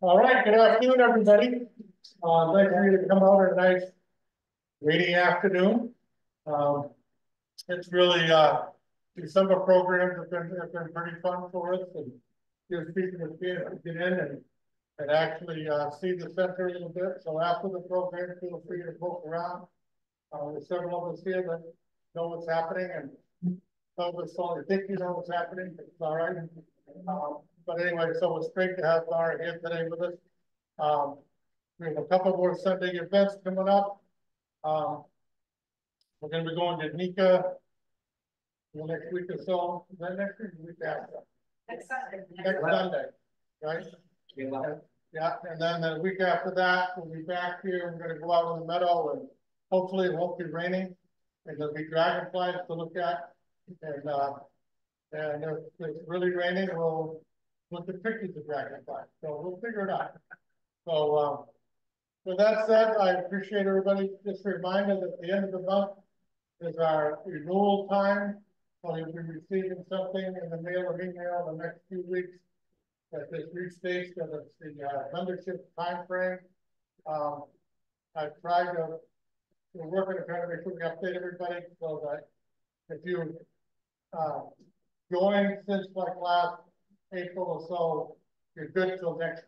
All right, good afternoon, everybody. Nice for you to come out on a nice rainy afternoon. It's really December programs have been pretty fun for us, and gives people a chance to get in and actually see the center a little bit. So after the program, feel free to poke around. There's several of us here that know what's happening, and some of us only think you know what's happening, but it's all right. But anyway, so it's great to have Laura here today with us. We have a couple more Sunday events coming up. We're going to be going to Nika the next week or so. Is that next week or the week after? Next Sunday. Next Sunday, right? Yeah, and then the week after that, we'll be back here. We're going to go out in the meadow, and hopefully it won't be raining. And there'll be dragonflies to look at. And if it's really raining, we'll look at pictures of dragonflies. So we'll figure it out. So with that said, I appreciate everybody. Just a reminder that at the end of the month is our renewal time. So you'll be receiving something in the mail or email in the next few weeks that just restates that it's the membership time frame. I've tried to, we're working to try to make sure we update everybody so that if you joined since like last April or so, you're good till next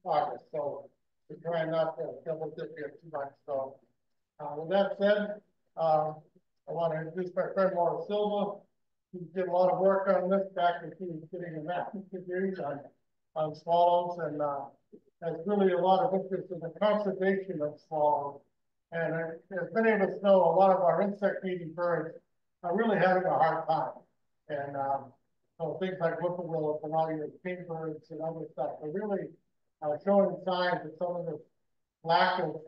August. So we're trying not to double dip here too much. So with that said, I want to introduce my friend Laura Silva. She did a lot of work on this back when she was getting a master's degree on swallows, and has really a lot of interest in the conservation of swallows. And as many of us know, a lot of our insect-eating birds are really having a hard time. And so things like whippoorwills and all your kingbirds and other stuff are really showing signs of some of the lack of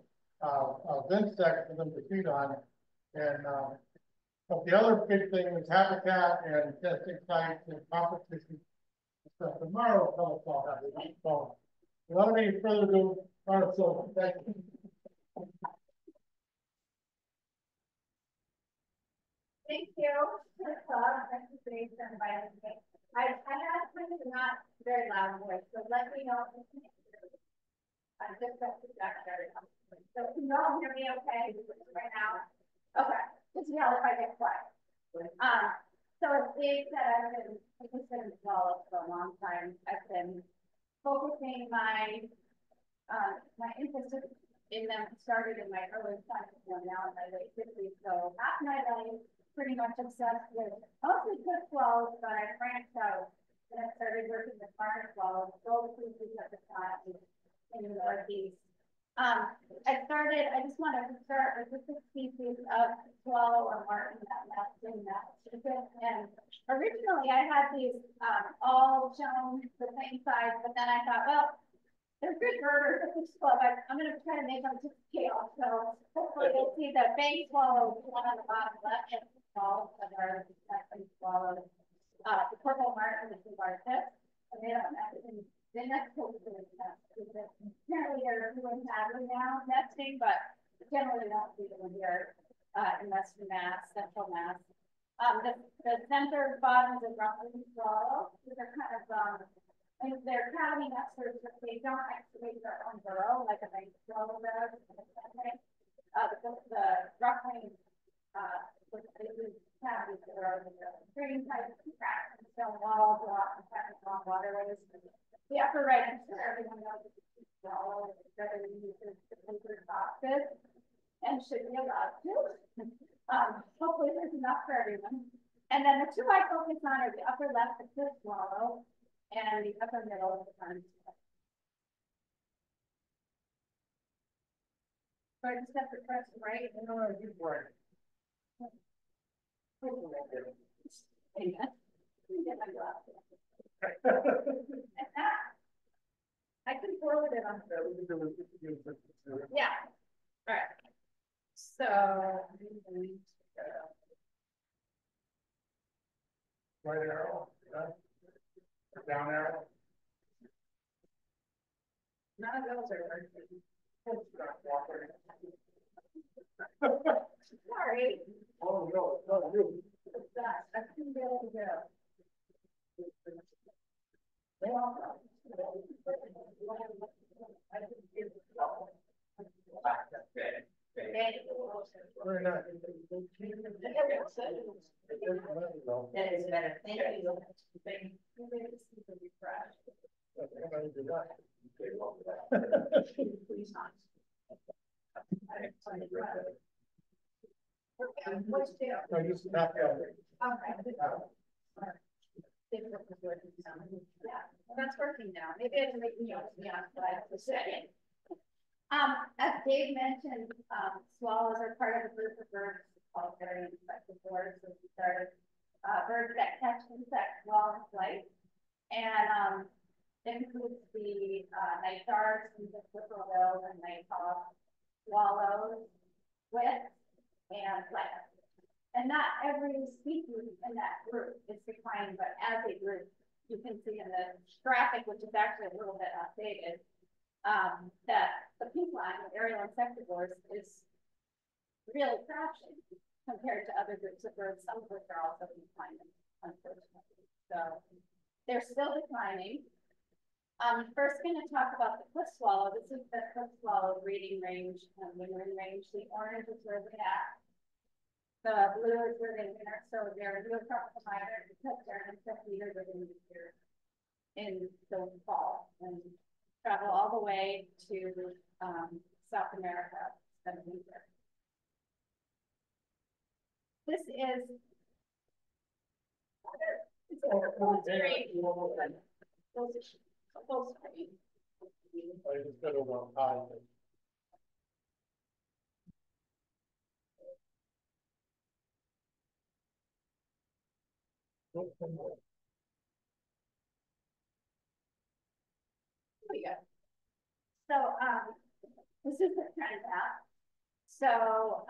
insects for them to feed on. And but the other big thing is habitat and testing sites and competition. So tomorrow, I'll tell us all that. So without any further ado, Laura Silva, thank you. Thank you for the club. Thank you for inviting me. I have kind of not very loud voice, so let me know if you can hear me. I just got to back very comfortably. So can you all hear me okay right now? Okay. Just yell if I get quiet. So as Dave said, I've been interested in swallows for a long time. I've been focusing my interest in them started in my early 20s and now in my late 50s. So half my life pretty much obsessed with mostly good swallows, but I branched out and I started working with barn swallows, gold creatures at the time in the Northeast. I just wanted to start with the 6 species of swallow or martin that nest in Massachusetts. And originally I had these all shown the same size, but then I thought, well, they're good birders at this club. I'm going to try to make them to scale. So hopefully you'll see the bank swallow one on the bottom left and the small of our swallows. The purple martin is the largest. And they don't nest in the next close to the nest. Apparently they're doing badly now nesting, but generally don't see them here in Western Mass, Central Mass. The center bottom is a roughly swallow. These are kind of and they're cavity nesters, but they don't excavate their own burrow like a bank swallow does. The roughly cavities that are in the drain pipes, cracks, and stone walls, lots of long waterways. The upper right hand side, everyone knows it's a swallow, whether you use the paper boxes and should be allowed to. Hopefully there's enough for everyone. And then the two I focus on are the upper left, the fifth swallow, and the upper middle of the front. So I just have to press right. No, keep right. And that, I can forward it on. Yeah. All right. So right arrow, yeah. Or down arrow. none of those are working. Sorry. Oh no, you. I couldn't be able to go. That is better. Thank you. Please not. What's there? No, you should not go there. Yeah, well, that's working now. Maybe I can make me what I have to say. As Dave mentioned, swallows are part of a group of birds called very insective birds. So these are birds that catch insects while in flight, and it includes the night darts and the whippoorwills and nighthawks, swallows, wits, and flights. And not every species in that group is declining, but as a group, you can see in the graphic, which is actually a little bit outdated, that the pink line, the aerial insectivores, is really crashing compared to other groups of birds, some of which are also declining, unfortunately. So they're still declining. First going to talk about the cliff swallow. This is the cliff swallow breeding range and wintering range. The orange is where they're at. The blue is where they winter, so they're real tropical migrants because they're insect eaters in the fall and travel all the way to South America spend winter. This is it's a full screen. Full screen. I just got over high. So this is the trend map. So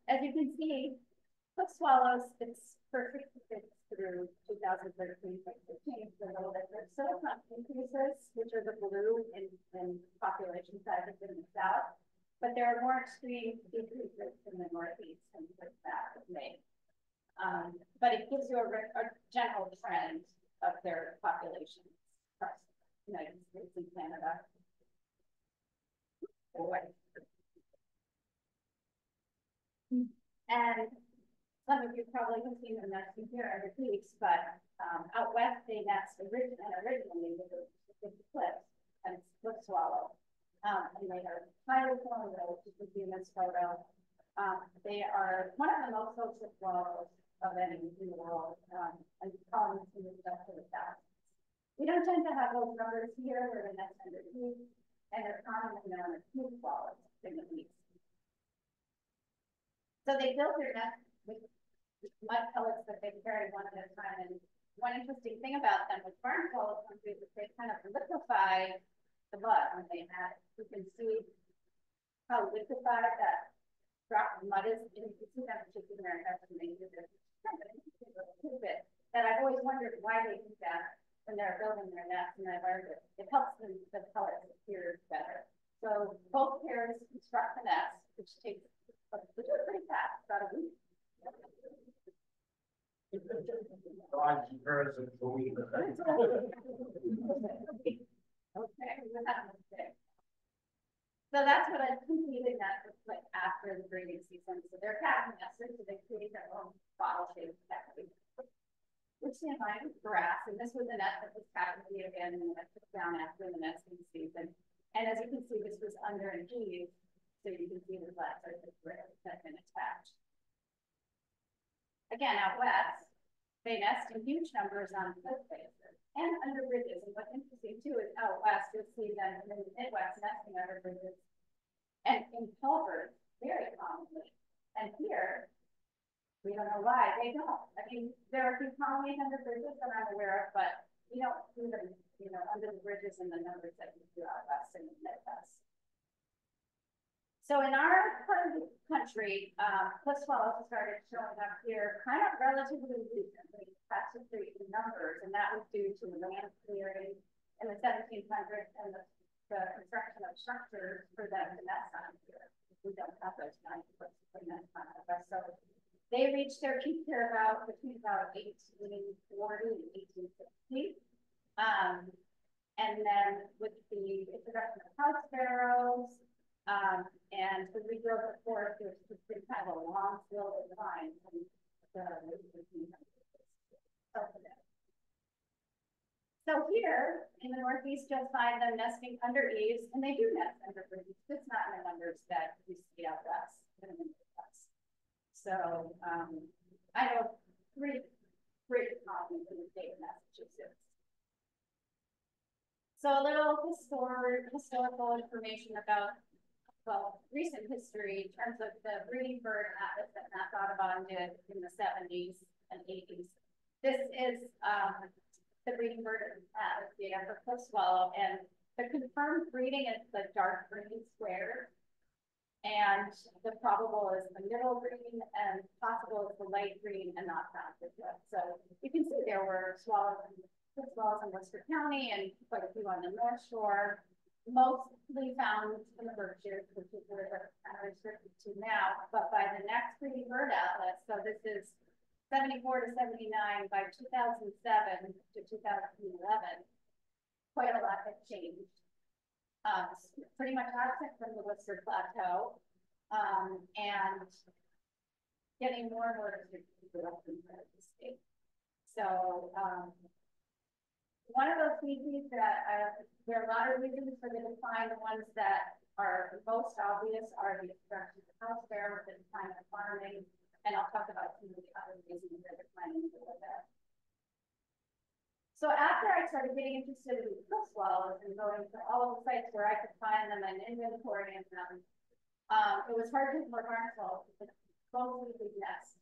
as you can see, cliff swallows, it's perfect fits through 2013, but it changed a little bit. There's still some increases, which are the blue in population sizes in the south, but there are more extreme decreases in the northeast and that was made. But it gives you a general trend of their population across the United States and Canada. And some of you probably have seen them nesting here every week, but out west they nest originally with the cliffs and cliff swallow. And they are highly colonial, which you can see in this photo. They are one of the most social swallows of any in the world, and colonies can move up to the south. We don't tend to have those numbers here where they nest under trees, and they're commonly known as smooth swallows in the east. So they built their nest with mud pellets that they carry one at a time. And one interesting thing about them with barn swallow country is they kind of liquefy the mud when they have it. You can see how liquefied that drop of mud is. And you can see them just in their nest and they do this kind of little bit that I've always wondered why they do that when they're building their nest, and I learned it helps them the pellets appear better. So both pairs construct the nest, which takes pretty fast, about a week. Okay. So that's what I completed that was like after the breeding season. So they're packing nesters, so they create their own bottle-shaped cavity, which they line with grass. And this was a nest that was cavity again, and I took down after the nesting season. And as you can see, this was under an eave, so you can see the glass are just that have been attached. Again, out west, they nest in huge numbers on cliff faces and under bridges. And what's interesting too is out west, you'll see them in the Midwest nesting under bridges and in culverts very commonly. And here, we don't know why they don't. I mean, there are a few colonies under bridges that I'm aware of, but you don't see them, under the bridges and the numbers that you do out west and the Midwest. So in our part of the country, cliff swallows started showing up here kind of relatively recently, past history in numbers, and that was due to the land clearing in the 1700s and the construction of structures for them to nest on here. We don't have those kinds of places to nest on us. So they reached their peak here between 1840 and 1860. And then with the introduction of house sparrows, And the regrowth of forest, there's just been kind of a long, slow decline. So here in the Northeast, you'll find them nesting under eaves, and they do nest under eaves. It's not in the numbers that we see out west. So I know three colonies in the state of Massachusetts. So a little historical information about, well, recent history in terms of the breeding bird atlas that Matt Audubon did in the 70s and 80s. This is the breeding bird atlas data for cliff swallow, and the confirmed breeding is the dark green square, and the probable is the middle green, and possible is the light green and not found. So you can see there were cliff swallows in Worcester County and quite a few on the North Shore, mostly found in the Berkshires, which is where they're kind of restricted to now. But by the next breeding bird atlas, so this is 74 to 79, by 2007 to 2011, quite a lot has changed. Pretty much absent from the Worcester Plateau, and getting more and more restricted to the western part of the state. So one of those species that there are a lot of reasons for the decline. The ones that are most obvious are the extraction of house sparrows, the decline of farming, and I'll talk about some of the other reasons they're declining a little bit. So after I started getting interested in cliff swallows and going to all of the sites where I could find them and inventorying them, it was hard to for barn swallows because both usually nest,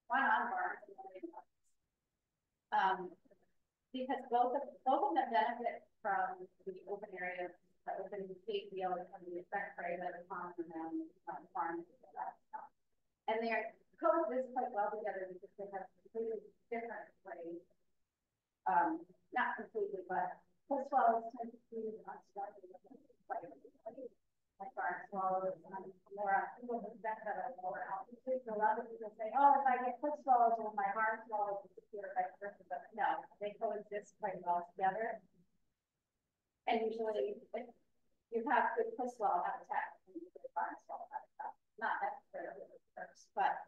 one on barns and one in barns. Because both of them benefit from the open areas, the open hay fields, and the effect prey that are common around farms and that stuff. And they coexist quite well together because they have completely different ways. Not completely, but cliff swallows tend to feed on structures like barn swallows, more people expect that at lower altitude. So a lot of people say, oh, if I get cliff swallows, will my barn swallows disappear by versa? But no, they coexist quite well together. And usually, if you have good cliff swallow habitat, and good barn swallow habitat, not necessarily the first, but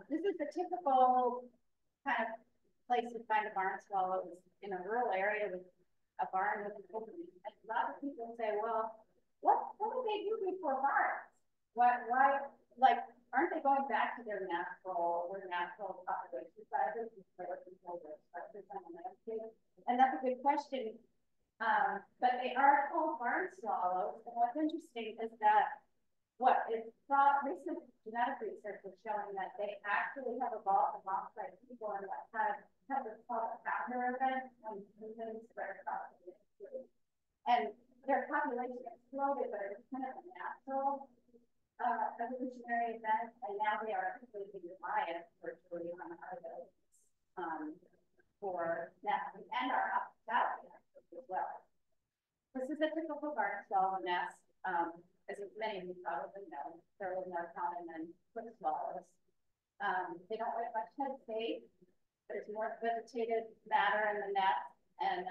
this is the typical kind of place to find a barn swallow is in a rural area with a barn with an opening. And a lot of people say, well, what do they do before barns? Why, like, aren't they going back to their natural population sizes? And that's a good question. But they are called barn swallows. And what's interesting is that what is thought, recent genetic research is showing that they actually have evolved alongside people and what have what's called a founder event when humans spread across the history. And their population exploded, but it was kind of a natural evolutionary event, and now they are completely reliant virtually on our abilities for nesting and our hospitality as well. This is a typical barn swallow nest. As many of you probably know, they're a little more common than cliff swallows. They don't let much head space. There's more vegetative matter in the nest, and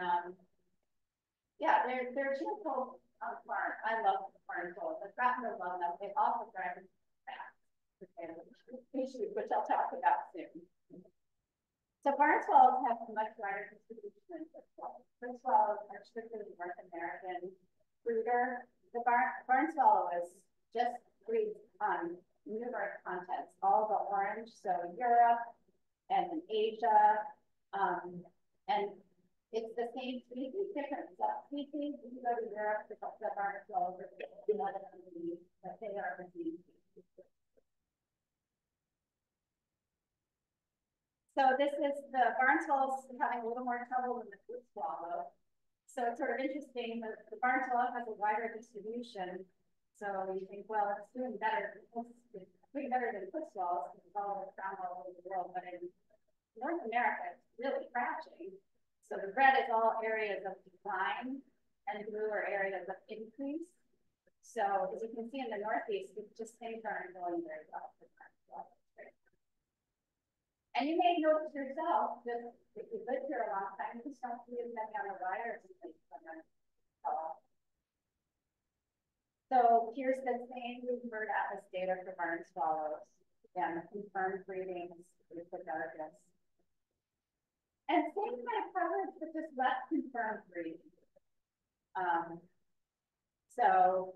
yeah, they're cheerful on the farm. I love barn swallows. I've gotten to love them. They also drive me fast, which I'll talk about soon. So barn swallows have a much wider distribution than cliff swallows. Cliff swallows are strictly North American breeder. The barn swallow is just breeds on numerous continents, all the orange, so Europe and in Asia, and it's the same species, different subspecies. If you go to Europe, the barn swallows are but they are the same species. So this is the barn swallow having a little more trouble than the cliff swallow. So it's sort of interesting that the barn swallow has a wider distribution. So you think, well, it's doing better. It's doing better than cliff swallows because it's all found all over the world. But in North America, it's really crashing. So the red is all areas of decline, and blue are areas of increase. So as you can see in the Northeast, it's just things aren't going very well for barn swallows. And you may notice yourself, just if you live here a long time, you start to see as many on the wires and things like that. So here's the same bird atlas data for barn swallows. Again, confirmed breedings with the darkest. And same kind of coverage, but just less confirmed breeding. So,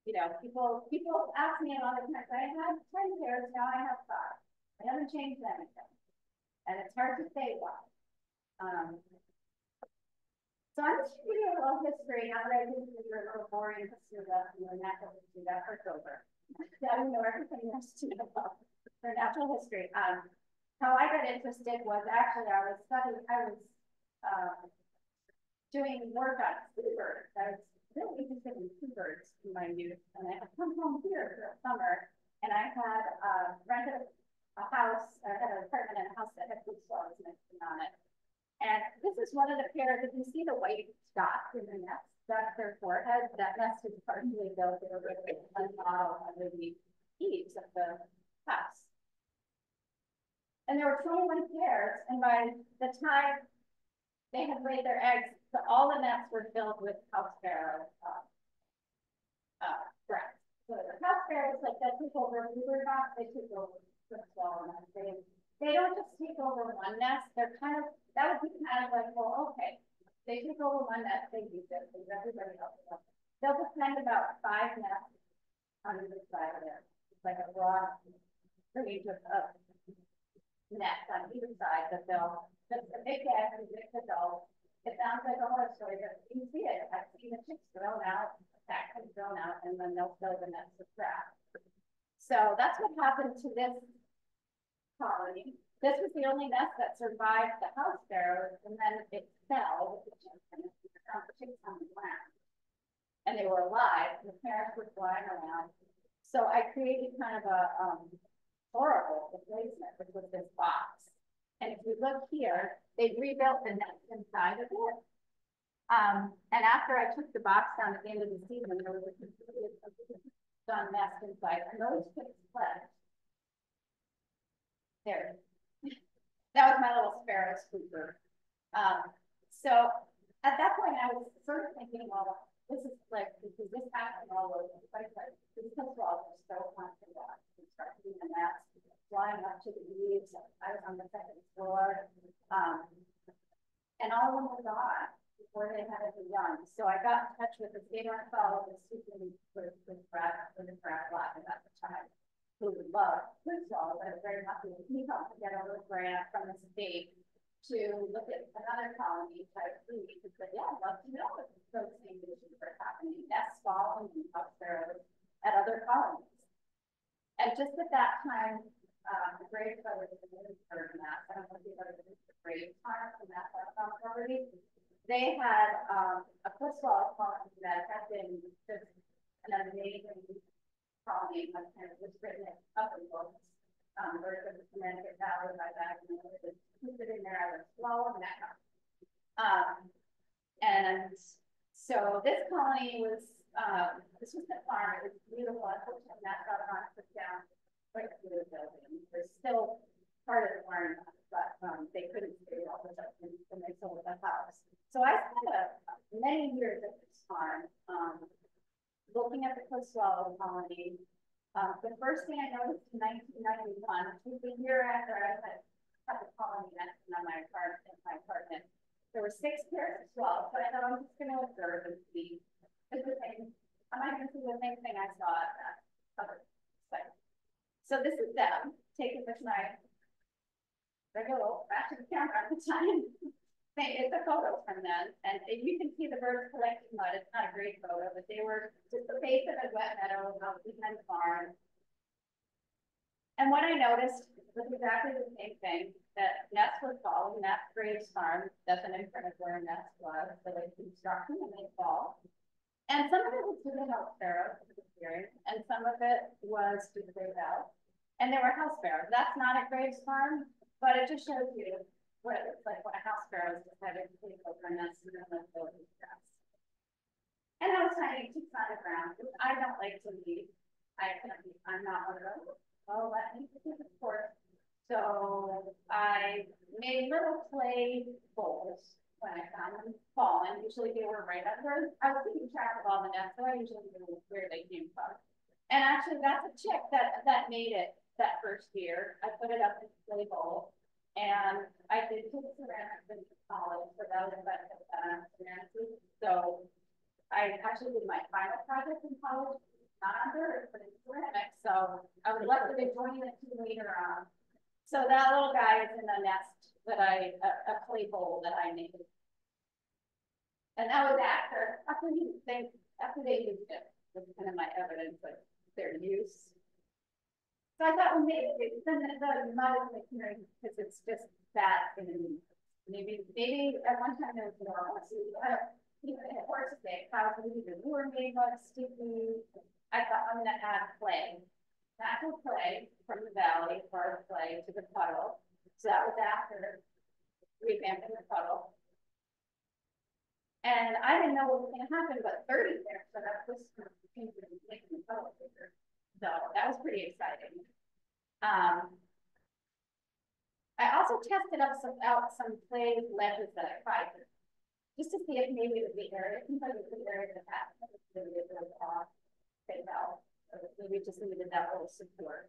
you know, people ask me a lot of times, I had 10 pairs, now I have 5. I haven't changed anything. And it's hard to say why. So I'm just giving you a little history. Now that I did a little boring history lesson, or natural history, that part's over. Now you know everything there is to know about for natural history. How I got interested was actually I was doing work on seabirds. I was really interested in seabirds in my youth, and I had come home here for the summer, and I had rented a house, I had an apartment in a house that had blue swallows nesting on it. And this is one of the pairs. If you see the white dots in the nest, that's their forehead. That nest is partially built over the model under the eaves of the house. And there were 21 pairs, and by the time they had laid their eggs, all the nests were filled with house sparrow brats. So the house sparrows, like that took over bluebird box, they took over the swallow nest. They don't just take over one nest. They're kind of, that would be kind of like, well, okay, they took over one nest, they use it, leave everybody else alone. They'll defend about 5 nests on either side of it. It's like a broad range of nets on either side that they'll, the big eggs and big adults. It sounds like a horror story, but you can see it. I've seen the chicks thrown out, sacs thrown out, and then they'll fill the nets with crap. So that's what happened to this colony. This was the only nest that survived the house sparrows, and then it fell with the chicks, and the chicks on the ground. And they were alive, and the parents were flying around. So I created kind of a horrible replacement, which was this box. And if you look here, they rebuilt the nest inside of it. And after I took the box down at the end of the season, there was a completely done nest inside, and those chicks fled. There. That was my little sparrow scooper. So at that point, I was sort of thinking, well, this is like, because this happened all over the place. Like, these swallows are so constant that we start doing the nest, flying up to the eaves. I was on the 2nd floor. And all of them were gone before they had any young. So I got in touch with the state ornithologist who was Brad Black at the time, who would love blue swallows. I was very happy with he helped to get a little grant from the state to look at another colony type breed. He said, yeah, I'd love to know if those same issues are happening. Nests falling and house sparrows at other colonies. And just at that time, the grave was in the bird nest. I don't know if you've ever been to the grave farm from that property. They had a cliff swallow colony that had been just an amazing colony, and kind of was written up in books. Birds of the Connecticut Valley by that, and it was put in there as a swallow neck. And so this colony was, this was the farm. It was beautiful. Unfortunately, that got knocked down right through the building. There's still part of the barn, but they couldn't stay all the time when they sold the house. So I spent many years at this farm looking at the cliff swallow colony. The first thing I noticed in 1991, which was the year after I had the colony nesting on my apartment, there were 6 pairs of swallows. So I thought I'm just going to observe and see. Am I going to see the same thing I saw at that other site? So this is them taking this my regular old-fashioned camera at the time. It's a photo from them, and you can see the birds collecting mud. It's not a great photo, but they were just the face of a wet meadow out behind the farm. And what I noticed was exactly the same thing, that nests were falling. That's Graves Farm, that's an imprint of where a nest was. So they construct them and they fall. And some of it was due to house sparrows disappearing, and some of it was due to Grave Out. And there were house sparrows. That's not at Graves Farm, but it just shows you what it looks like when a house sparrow is decided to take over a nest and then let go of the grass. And I was finding chicks on the ground, which I don't like to leave. I'm not one of those. Oh, let me take a course. So I made little clay bowls when I found them fallen. Usually they were right under. I was keeping track of all the nests, so I usually knew where they came from. And actually, that's a chick that made it that first year. I put it up in the clay bowl, and I did put ceramics in college, so that was about ceramics. So I actually did my final project in college, not on dirt, but in ceramics. So I was lucky to join it later on. So that little guy is in a nest that a clay bowl that I made. And that was after they used it. Was kind of my evidence of their use. So I thought, well, maybe then the mud is hearing because it's just that in maybe at one time there was more. Even at horse day, cows would either lure made mud sticky. I thought I'm gonna add clay. Natural clay from the valley, hard clay to the puddle. So that was after revamping the puddle. And I didn't know what was going to happen, but 30 there, so that was making the puddle bigger. So that was pretty exciting. I also tested out some clay ledges that I tried just to see if maybe it would be area. It seems like it was the area that had maybe it was off. Maybe just needed that little support.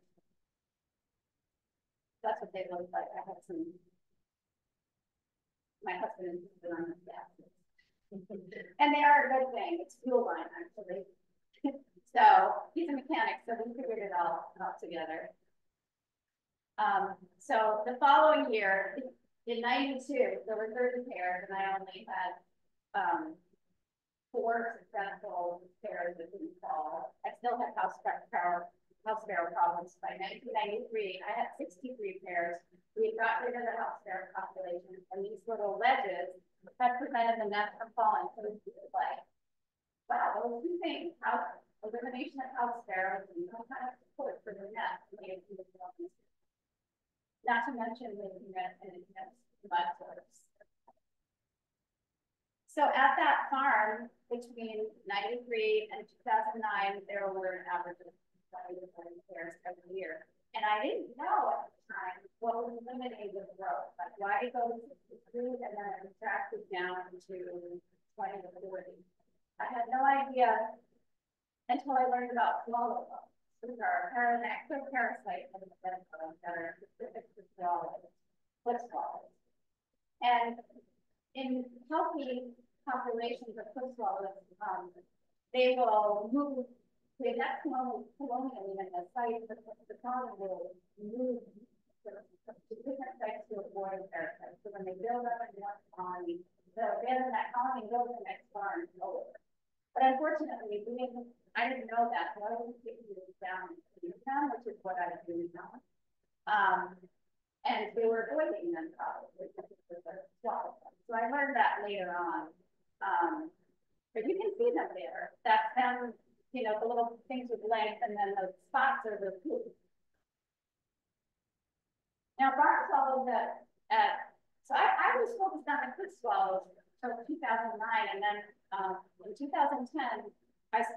That's what they look like. I had some. My husband insisted on this gas. And they are a good thing. It's fuel line actually. So he's a mechanic, so we figured it all out together. So the following year, in '92, there were 30 pairs, and I only had 4 successful pairs that didn't fall. I still had House Sparrow problems. By 1993, I had 63 pairs. We got rid of the House Sparrow population, and these little ledges had prevented the nest from falling. So it was like, wow, those 2 things, elimination of House Sparrows and no kind of support for the nest made it. Not to mention making it an intense mud source. So at that farm, between '93 and 2009, there were an average of 20 to 30 pairs every year. And I didn't know at the time what was limiting the growth. Like why it goes to 63 and then it retracted down to 20 to 40. I had no idea until I learned about swallow bugs. These are ectoparasites that are specific to swallows, foot swallows. And in healthy populations of foot swallows, they will move. The next colonial in the site, the colony will move to different sites to avoid parasites. So when they build up in one colony, they'll get in that colony and go to the next farm and go over. But unfortunately, I didn't know that, so I was taking it down to town, which is what I do now. And they were avoiding them probably because of the swallow. So I learned that later on. But you can see them there. That's them, you know, the little things with legs, and then the spots are the poop. Now, barn swallows so I was focused on the foot swallows until 2009, and then in 2010,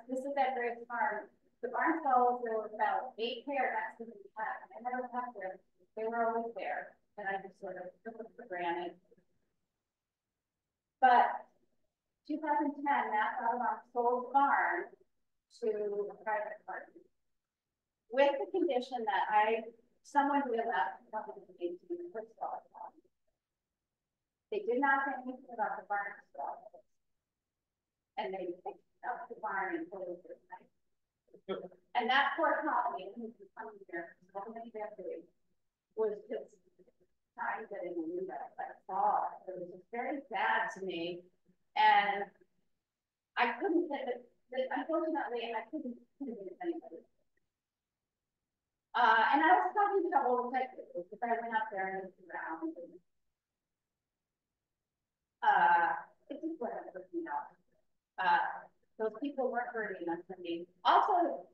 this is at Graves Farm. The barn swallows, there were about 8 pairs next to the cat. I never left there. They were always there, and I just sort of took them for granted. But 2010, Matt sold the barn to a private party with the condition that someone would allow to come into the meeting to put swallows on. They did not say anything about the barn swallows, and they picked up the barn and closed it. And that poor colony who's coming here, so many decades, was just trying to get in the window by far. It was just very sad to me, and I couldn't get it. Unfortunately, I couldn't convince anybody. And I was talking trouble with Texas because I went up there and looked around. And, it just wasn't working out. Those people weren't hurting us for me. Also,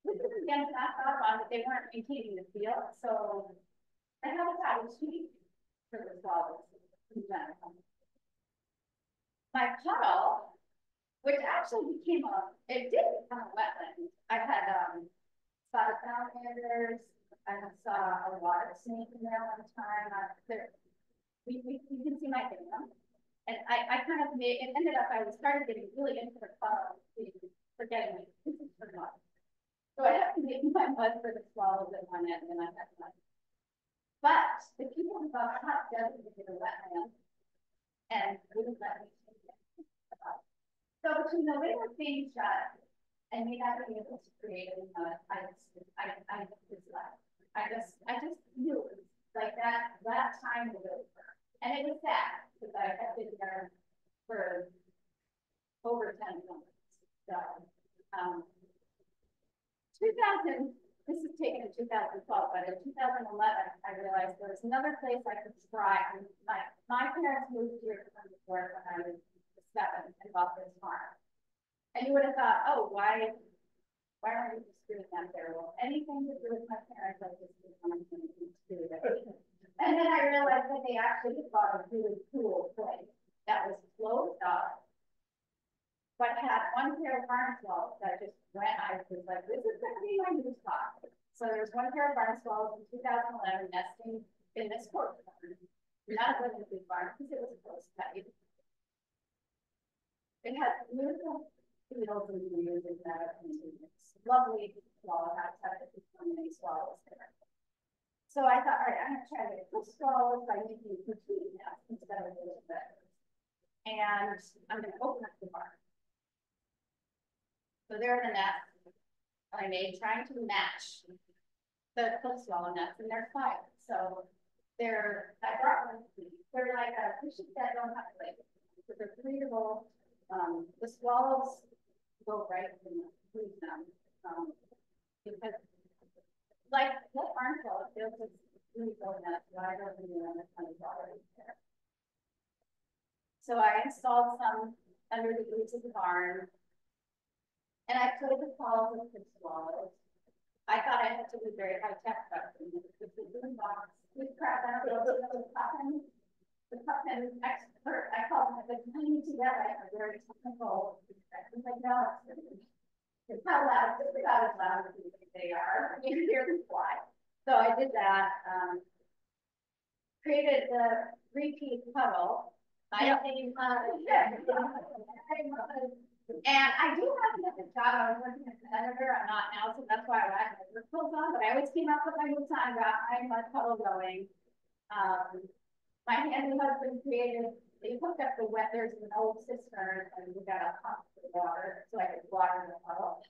this is again passed up on that they weren't maintaining the field, so I have a bad sheet for the swallows in general. My puddle, which actually became it did become a wetland. I had spotted salamanders. I saw a water snake in there one time. You can see my kingdom. And I kind of made, it ended up, I started getting really into the funnel, forgetting like, this is for mud. So I have to make my mud for the swallows at one end, and I had mud. But the people who thought hot designated a wetland and wouldn't let me take it. So between the way we're being shut and me not being able to create any mud, I just knew it was like that time was over. And it was sad because I had been there for over 10 months. So 2000, this is taken in 2012, but in 2011, I realized there was another place I could try. My parents moved here from New York when I was 7 and bought this farm. And you would have thought, oh, why aren't you just doing that there? Well, anything to do with my parents, I just didn't want anything to do with it. And then I realized that they actually bought a really cool place that was closed up, but had one pair of barn swallows that just went. I was like, this is going to be my new spot. So there's one pair of barn swallows in 2011 nesting in this court barn. Not a really big barn because it was close tight. It has beautiful fields and views in that. It's lovely swallow habitat. There's so many swallows there. So I thought, all right, I'm going to try to get the swallows by making complete nests instead of little beds. And I'm going to open up the barn. So there are the nests I made trying to match the cliff swallow nests, and they're 5. So they're like a fishes that don't have legs. So they're breathable. The swallows go right in them because like barn swallows, they'll just really go nuts right over the honey's already there. So I installed some under the eaves of the barn. And I put the calls with the swallows. I thought I had to be very high tech about them. With the boom box, we crap out the puffin expert. I call them the cleaning together. I'm very technical. I'm like, no, it's not loud. It's about as loud as they are. You can hear them fly. So I did that. Created the repeat puddle. And I do have another job. I was working as an editor. I'm not now, so that's why I had my work clothes on. But I always came up with my new time, got my puddle going. My handy husband created. They hooked up the wet. There's an old cistern, and we got a pump for water, so I could water the puddle.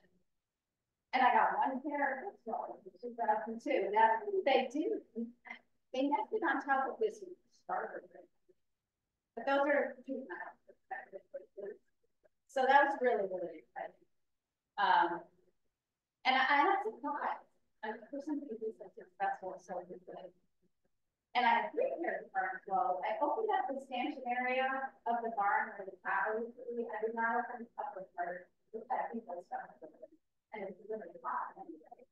And I got one pair of swallows in 2002. Now they do. They nested on top of this starter, but those are juvenile. So that was really, really exciting. And I had surprised. For somebody who's so successful, so good. And I had 3 pairs of barn swallows. I opened up the stanchion area of the barn where the cows. I did not open up the part with that people stuff. And it's really hot anyway.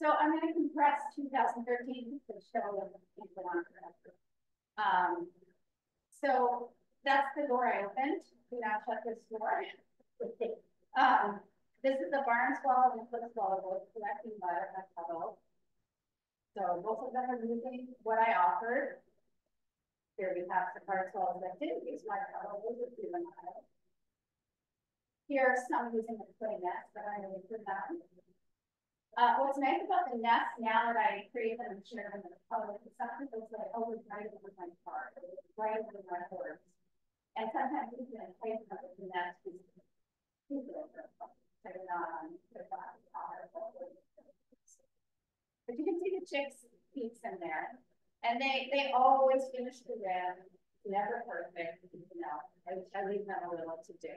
So I'm going to compress 2013 to show what people want to So that's the door I opened. Do not shut this door. This is the barn swallow and the cliff swallow, both collecting mud at my puddle. So both of them are using what I offered. Here we have the barn swallows that didn't use my puddle. Those are juvenile. Here are some using the clay nest that I made for them. What's nice about the nest now that I create them and share them in the public is sometimes it's like, oh, it's right over my car, right over my horse. And sometimes you can place them with the nest is too good for so you're not on the but you can see the chicks peeks in there. And they always finish the rim, never perfect, you know. I leave them a little to do.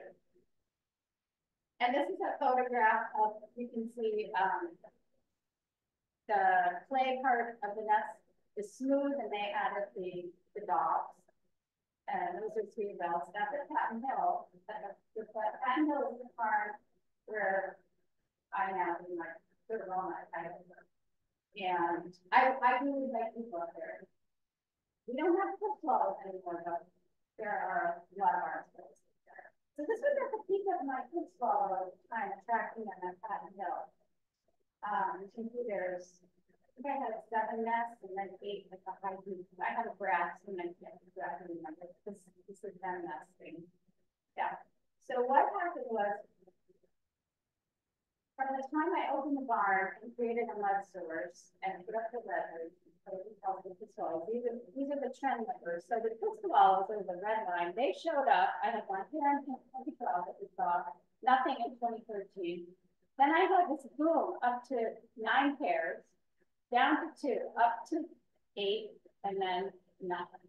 And this is a photograph of, you can see the clay part of the nest is smooth and they added the dogs. And those are 3 bells. That's at Patton Hill. Patton Hill is the farm where I now do my kind of work. And I really like people up there. We don't have cliff swallows anymore, but there are a lot of barn swallows there. So this was at the peak of my cliff swallow time tracking on that Patton Hill. You can see there's think I had 7 nests and then 8 with the high heat. I have a brass and I can't exactly remember. This is them nesting. Yeah. So what happened was, from the time I opened the barn and created the mud sewers and put up the letters, these are the trend numbers. So the pistol are the red line. They showed up. I had one here in 2012 that we saw, nothing in 2013. Then I had this boom up to 9 pairs, down to 2, up to 8, and then nothing.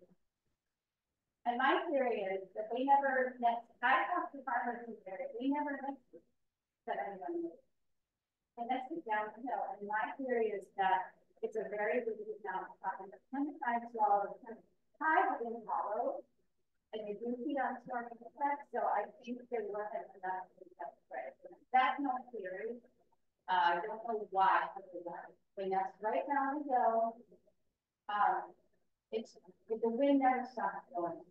And my theory is that we never I talked to farmers in the area, we never nested that anyone knew. And that's the downhill. And my theory is that it's a very big mountain top, and the 10 times swallow the tide has been hollow, and you do feed on storming effects. So I think there wasn't enough to test right. That's my theory. I don't know why they nest right down the hill. It's the wind never stops going.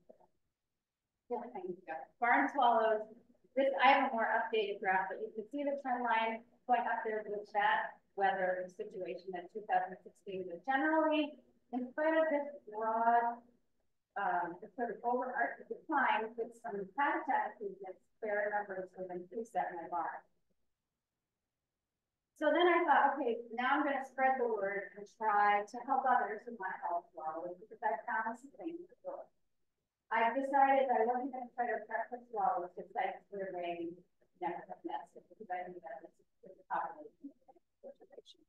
Barn swallows. This I have a more updated graph, but you can see the trend line going up there with that weather situation in 2016. But generally, in spite of this broad, sort of overarching decline with some habitat improvements, fair numbers have increased that in my barn. So then I thought, okay, now I'm going to spread the word and try to help others in my health swallows because I found some things before. I decided I wasn't going to try to prep for swallows because I surveyed never have nested because I knew that was the population situation.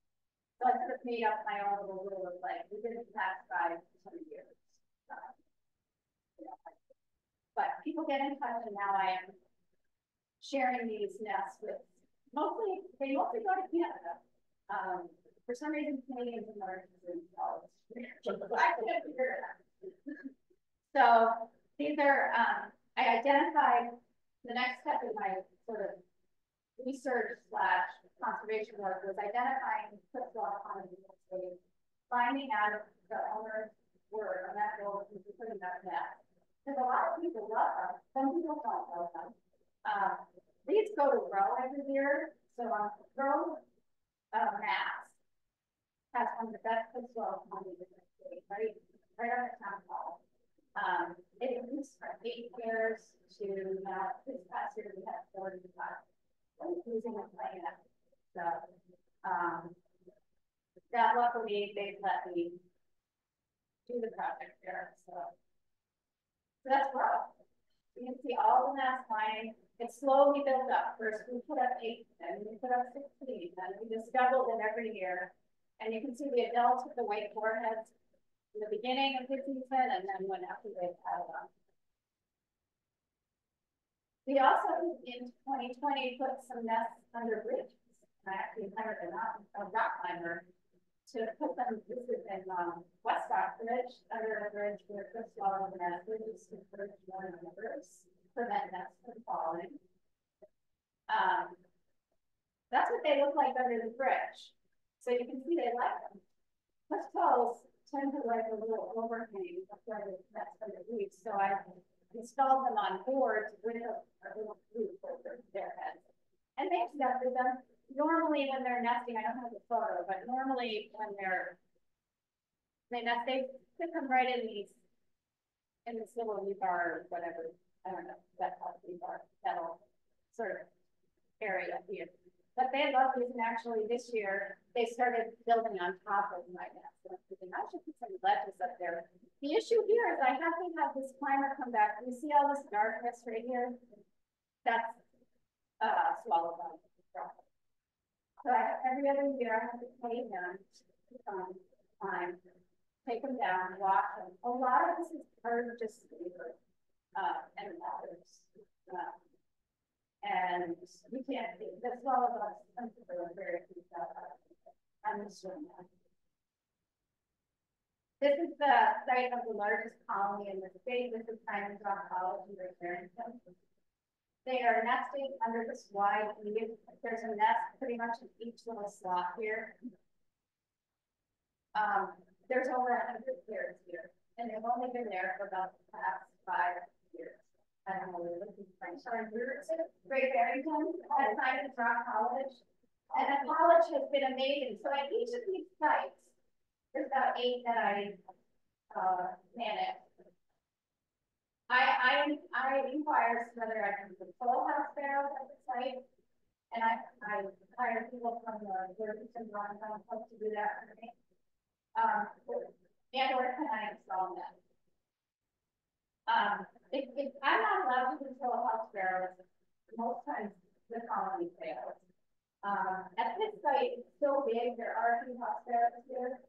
So I sort of made up my own little rule of like, we didn't pass by 20 years. But people get in touch, and now I am sharing these nests with they mostly go to Canada. For some reason, Canadians are more interested in swallows. I can't figure it out. So these are, I identified the next step in my sort of research / conservation work was identifying football colonies, finding out if the owners were amenable to putting that nest. Because a lot of people love them, some people don't love them. These go to grow every year, so on grow mass has one of the best football colonies in the state, right on the town hall. It increased from 8 pairs to this past year we had 45. Using a plan. So that luckily they let me do the project there. So that's rough. You can see all the nest lining. It slowly built up. First we put up 8, then we put up 16, then we just doubled it every year. And you can see the adults with the white foreheads in the beginning of the season, and then when after they piled on. We also, in 2020, put some nests under bridges. I actually hired a rock climber to put them. This is in West Stockbridge, under a bridge where Chris Swallow and bridges to encourage more numbers, prevent nests from falling. That's what they look like under the bridge. So you can see they like them. Plus poles tend to like a little overhang that's underneath. So I installed them on boards with a little roof over their heads. And they accepted them. Normally when they're nesting, I don't have a photo, but normally when they nest, they put them right in this little rebar or whatever. I don't know, that's how rebar, that'll sort of area here. But they love these, and actually this year they started building on top of my nest. And I'm thinking, I should put some ledges up there. The issue here is I have to have this climber come back. You see all this darkness right here? That's swallowed by So every other year I have to pay them time, take them down, wash them. A lot of this is just labor and waters. And you can't see that's all of us very I'm assuming that. This is the site of the largest colony in the state. This is Simon's Rock College in Barrington. They are nesting under this wide eave. There's a nest pretty much in each little slot here. There's over 100 pairs here, and they've only been there for about the past 5 years. I don't know where they're looking from. Sorry, Great Barrington at Simon's Rock College. And the college has been amazing. So at each of these sites, There's about 8 that I manage. I inquired whether I can control House Sparrows at the site, and I hired people from the northeastern to do that for me. And or can I install them? If I'm not allowed to control House Sparrows, most times the colony fails. At this site, it's so big, there are a few House Sparrows here,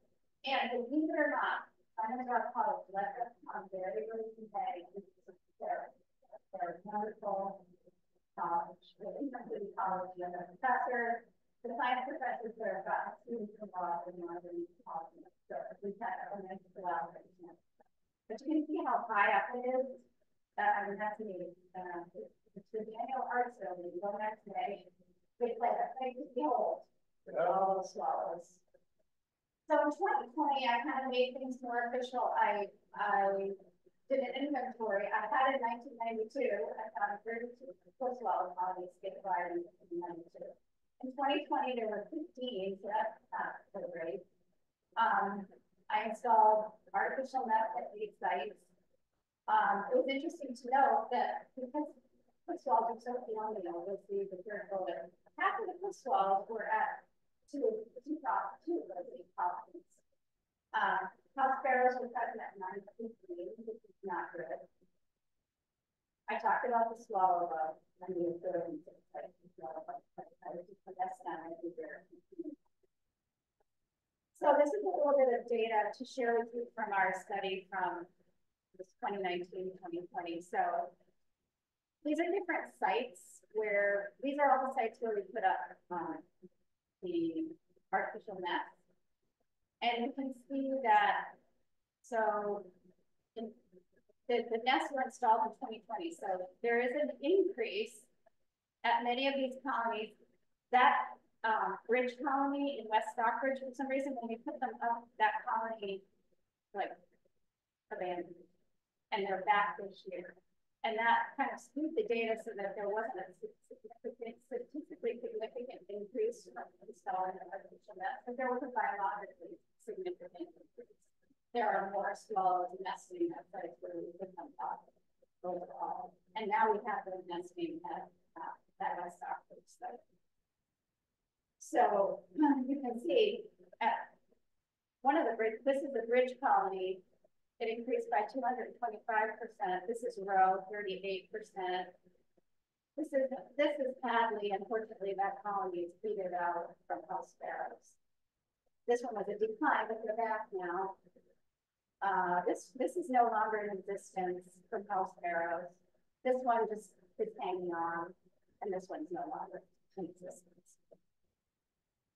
and believe it or not, I'm going to go college, let us come very, very competitive. They're wonderful college, really complete college, and a professor, the science professors there got students involved in northern college, so we had a nice collaboration. But you can see how high up it is. That's me. It's the Daniel Art Building. Go next day. It's like a place to behold with all those swallows. So in 2020, I kind of made things more official. I did an inventory. I had in 1992. I found 32 swallow colonies statewide in 1992. In 2020, there were 15, so that's not so great. I installed artificial nests at these sites. It was interesting to note that because puss swallows are so phenomenal, we'll see the third bullet, half of the puss swallows were at two resident colonies. House Sparrows were present at 915, which is not good. I talked about the swallow love and the ability to play the swallow love. I was just that's not everywhere. So this is a little bit of data to share with you from our study from 2019-2020. So these are different sites where, these are all the sites where we put up the artificial nests. And you can see that, so the nests were installed in 2020. So there is an increase at many of these colonies. That bridge colony in West Stockbridge, for some reason, when we put them up, that colony like abandoned. And they're back this year. And that kind of skewed the data so that there wasn't a statistically significant increase from installing the artificial nest, but there was a biologically significant increase. There are more swallows nesting at sites where we put them up overall. And now we have them nesting at that West Stockbridge site. So you can see at one of the bridge, this is the bridge colony. It increased by 225%. This is row 38%. This is Hadley. Unfortunately, that colony is petered out from House Sparrows. This one was a decline, but they're back now. This is no longer in existence from House Sparrows. This one just is hanging on, and this one's no longer in existence.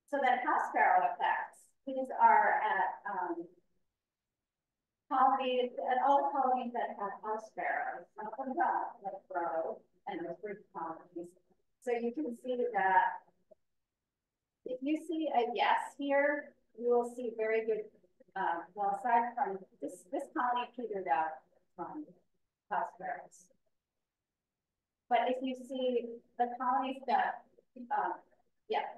So that House Sparrow effects, these are at colonies, and all colonies that have House Sparrows, some of them don't, like Row and those bridge colonies. So you can see that if you see a yes here, you will see very good, well, aside from this colony petered out from House Sparrows. But if you see the colonies that,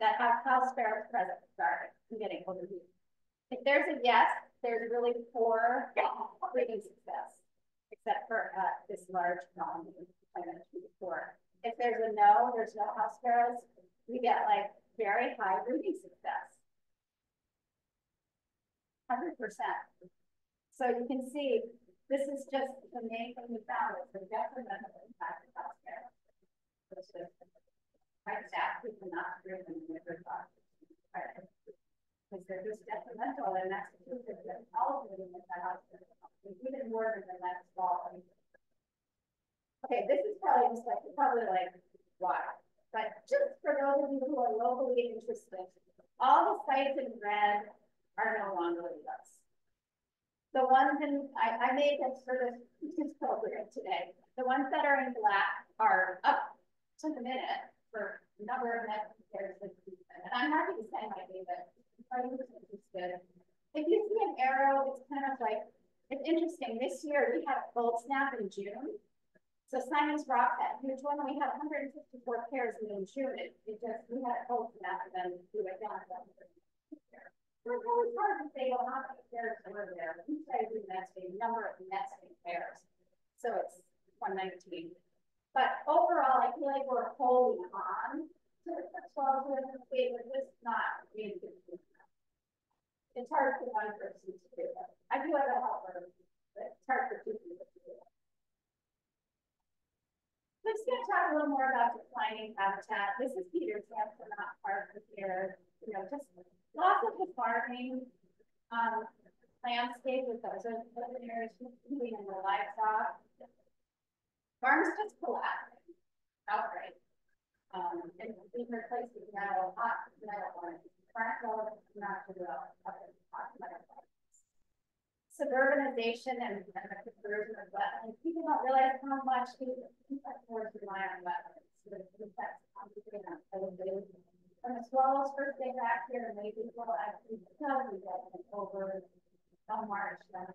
that have House Sparrows present, sorry, I'm getting over here. If there's a yes, there's really poor breeding success, except for this large colony I mentioned before. If there's a no, there's no House Sparrows, we get like very high breeding success. 100%. So you can see this is just the main thing we found is the detrimental impact of House Sparrows. It's just my staff people not driven in their thoughts. Because they're just detrimental, and that's the truth that all of them in the house, even more than the next fall. Okay, this is probably why. But just for those of you who are locally interested, all the sites in red are no longer with us. The ones in, I made this for this program today. The ones that are in black are up to the minute for a number of net comparisons. And I'm happy to say my data. Interested. If you see an arrow, it's kind of like, it's interesting. This year we had a cold snap in June. So Simon's Rock, that huge one, we had 154 pairs in June. We had a cold snap and then we went down to that. It's always hard to say, well, how many pairs were there? We say the nesting, number of nesting pairs. So it's 119. But overall, I feel like we're holding on to the 12 in the state, but just not being good. It's hard for one person to do it. I do have a helper, but it's hard for two people to do it. Let's going to talk a little more about declining habitat. This is Peter's answer, not part of here. You know, just lots of the farming landscape with those urban areas, including the livestock. Farms just collapsing outright. And being replaced with metal ones. Farm not to develop suburbanization and the conversion of wetlands. People don't realize how much these insectors rely on wetlands. So the insects concentrate on elevation. When the swallows first get back here, and maybe people actually tell you that over March, then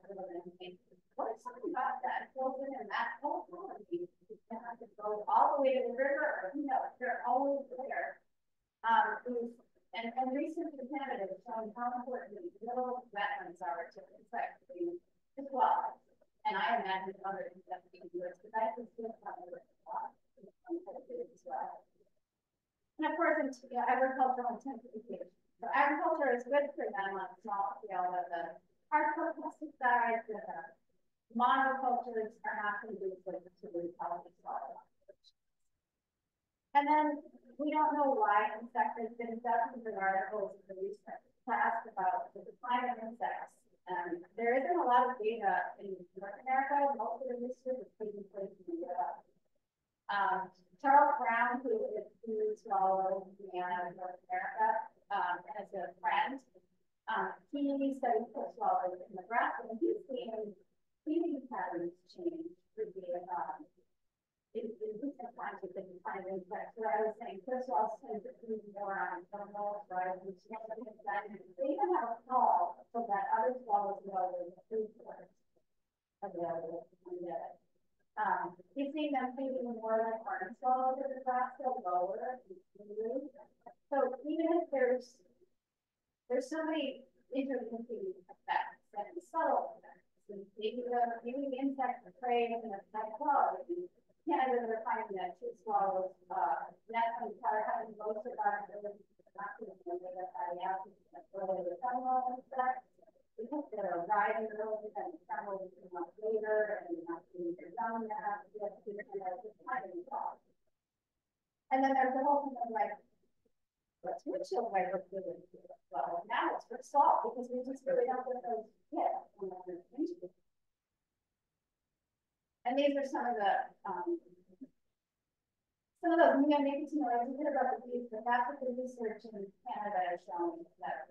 what is something about that? Fills in that whole colony. You have to go all the way to the river, or you know, they're always there. And research in Canada has shown how important these little wetlands are to insects as well. And I imagine other insects can do it, but I can still have a lot as well. And of course, agricultural intensification. So agriculture is good for them on a small scale, but the hardcore pesticides and the monocultures are not going to be good to the healthy soil. And then we don't know why insects. There's been dozens of articles in the recent past about the decline of insects. There isn't a lot of data in North America. Most of the research is taking place in Europe. Charles Brown, who is a swallow man of North America, as a friend, he studies swallows in Nebraska, and he's seeing feeding patterns change for the in recent times with the decline of insects, where I was saying swallows tend to feed more on thermals, right? They even have a call so that other swallows know there's a food source available on the He's seeing them feeding more like barn swallows in Nebraska, lower. So even if there's so many interconnected effects and subtle effects, and maybe the insects are prey in a high quality. Canada, they're finding that two swallows naturally are having most of our ability not to remember that fatty acids early with thermal insects because they're arriving early and thermal is much later and not being young enough to get to the kind of involved. And then there's the whole thing of like, what's windshield wiper fluid? Well, now it's for salt because we just really don't get those hit on the windshield. And these are some of those neonicotinoids. You hear about the bees, but that's what the research in Canada is showing that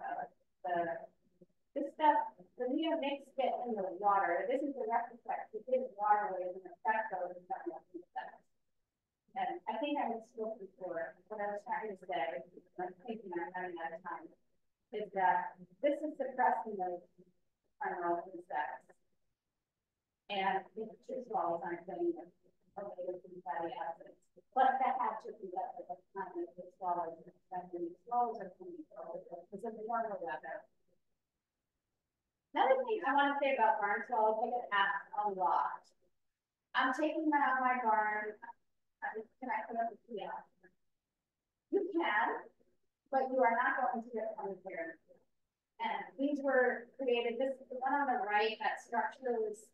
this stuff, the neonics get in the water. This is the direct effect. It hits waterways and affects those insects. And I think I misspoke before. What I was trying to say, I'm thinking I'm running out of time, is that this is suppressing those terminal insects. And the true swallows aren't getting related to fatty acids. But that has to be left at the time of the swallows, especially the swallows are coming over because of the warmer weather. Another thing I want to say about barn swallows, I get asked a lot. I'm taking them out of my barn. Can I put up a kiosk? You can, but you are not going to get one here. And these were created, this is the one on the right, that structure was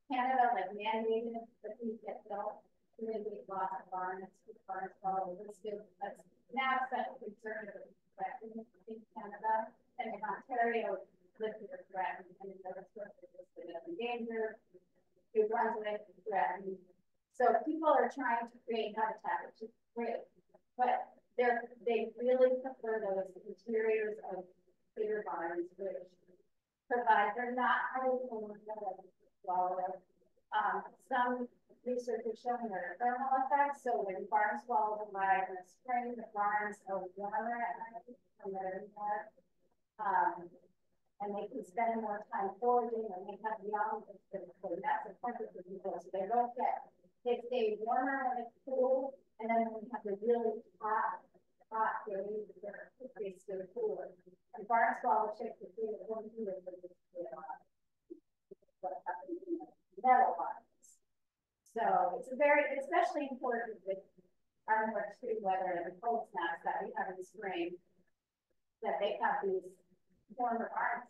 Canada, like mandated that these get built to mitigate loss of barns, barns all listed. That's now such a concern of threat in Canada. And in Ontario, listed as threatened, and in Nova Scotia, listed as endangered. New Brunswick, threatened. So people are trying to create habitat, which is great, but they really prefer those interiors of bigger barns, which provide, they're not highly swallow. Some research is showing there are thermal effects. So when barn swallows arrive in the spring, the barns are warmer at night from their more. And they can spend more time foraging and they have young, so that's a perfect for people. So they don't they stay warmer when it's cool, and then when we have the really hot days, they stay cooler. And barn swallow chicks are doing one year for this metal barns. So it's a very, especially important with our more extreme weather and the cold snaps that we have in the spring, that they have these warmer barns.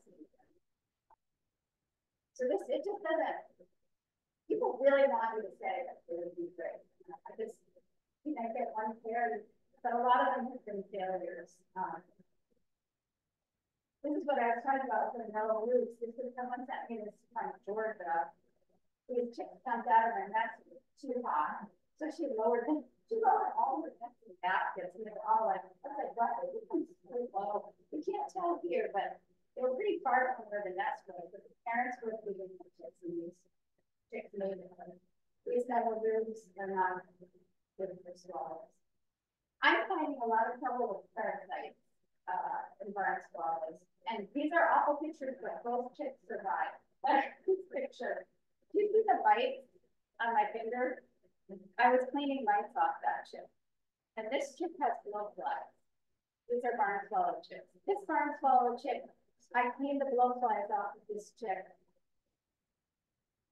So this, it just doesn't, people really want you to say that it would be great. I just, you know, get one pair, but a lot of them have been failures. This is what I was talking about with the metal roofs. This is someone sent me this from Georgia. These chicks jumped out of her nest too hot. So she lowered all the nests in baskets, and they were all like, I was like, what? This one's really low. We can't tell here, but they were pretty far from where the nest was, but the parents were feeding the chicks, and these chicks made it. These metal roofs are not good for swallows. I'm finding a lot of trouble with parasites in barn swallows. And these are awful pictures, but both chicks survive. This picture. Do you see the bites on my finger? I was cleaning mites off that chick. And this chick has blowflies. These are barn swallow chicks. This barn swallow chick, I cleaned the blowflies off of this chick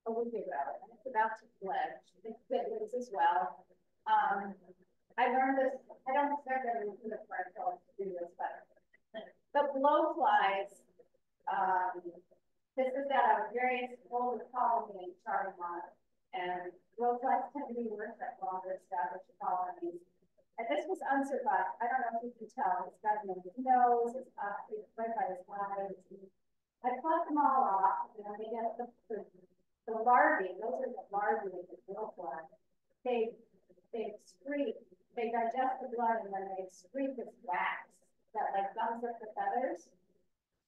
a week ago, and it's about to fledge. It's siblings as well. I learned this, I don't expect everyone in the barn swallows to do this, but the blowflies, this is at a very old colony in Charlemont, and blowflies tend to be worse at longer established colonies. And this was unsurvived. I don't know if you can tell. It's got his nose, it's right by his eyes. I plucked them all off, and they get the larvae. Those are the larvae of the blowfly. They excrete. They digest the blood, and then they excrete this wax that like gums up the feathers.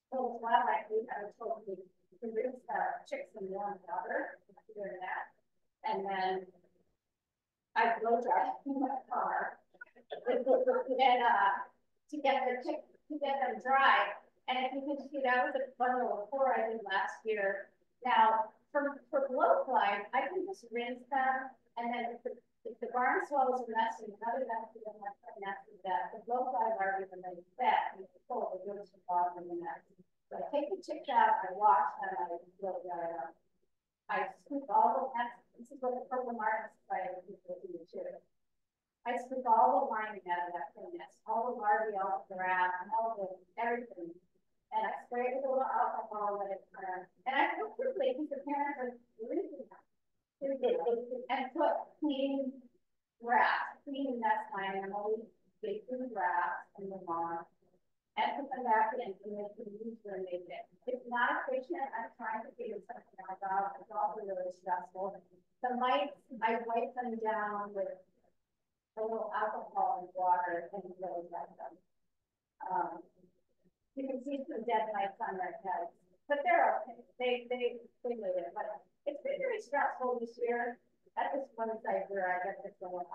So it's not like we have told you to rinse chicks in warm water after that. And then I blow dry in my car and to get them dry. And if you can see, that was a bundle of 4 I did last year. Now for blowflies, I can just rinse them, and then if the barn swallows are nesting, another nest of them like nesting that, the blowflies are even like that, and it's full of goes to the bottom of the nest. So I take the chicks out, I wash them, I blow dry them. I scoop all the nests. This is what the purple martin spider people do too. I scoop all the lining out of that nest, all the larvae, all the grass, all the everything. And I spray it with a little alcohol, let it burn. And I cook quickly because the parents are losing them. And put clean grass, clean nest lining, and always big food grass in the lawn. And put them back in and make them use when they fit. It's not efficient. I'm trying to figure something else out. It's also really stressful. The mites, I wipe them down with a little alcohol and water and really let them. You can see some dead mites on their heads, but they're okay. They live it. But it's been very stressful this year at this one site where I get this little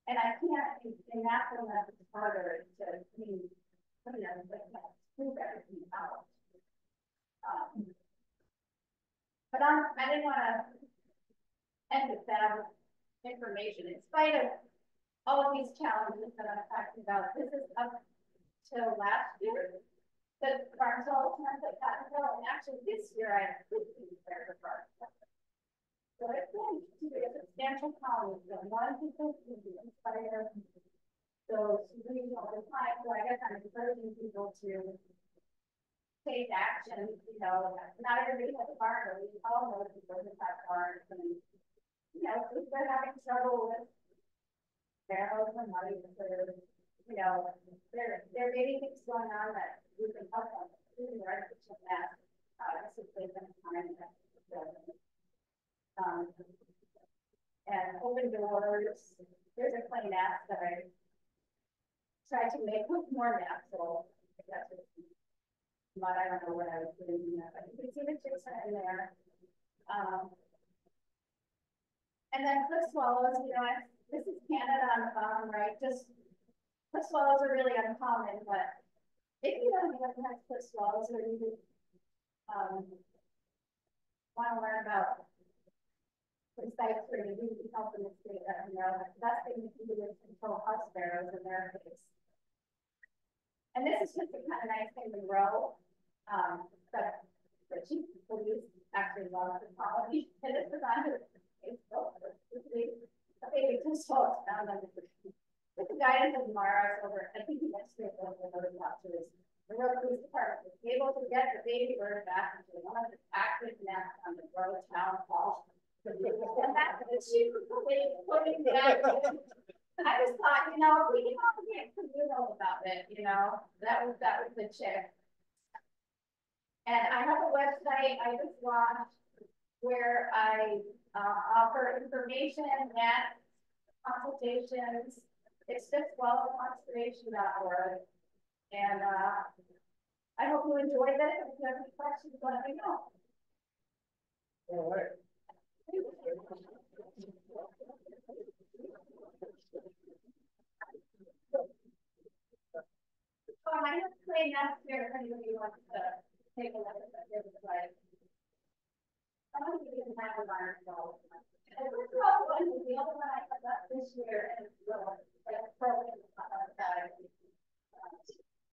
and I can't, in that one, it's harder to clean. You know, move everything out. But I didn't want to end with bad information. In spite of all of these challenges that I'm talking about, this is up till last year. The barn swallow transit got and actually this year I have 15 pairs of barn swallows. So it's going to be a substantial colony. So one people can be inspired. So regional time, so I guess I'm encouraging people to take action. You know, not everybody has a barn, but we all know people who have barns, and you know, if they're having trouble with sparrows and mice, or you know, there may be things going on that we can help them. Even the artificial nest, this is based on time and open doors. There's a clay nest that I try to make look more natural. That's what, but I don't know what I was doing there. But you can see the chicks are in there. And then cliff swallows, you know, this is Canada on the bottom right. Just cliff swallows are really uncommon, but if you don't have cliff swallows, or you want to learn about the sites where you need help in the state, you know, the best thing you can do is control house sparrows in their case. And this is just a kind of nice thing to grow. But she police actually love the colony. And this is on her Facebook. A baby consult found on the with the guidance of Mara over, I think he went straight over the other watchers. The road police department was able to get the baby bird back into one of the active nests on the road town hall. And that's what she was putting that in. I just thought, you know, we can all get communal about it, you know, that was the chick. And I have a website I just launched where I offer information and consultations. It's just wildconservation.org. And I hope you enjoyed it. If you have any questions, let me know. All right. So I have to play next year if anybody wants to take a look at it. Some of you can have a learn.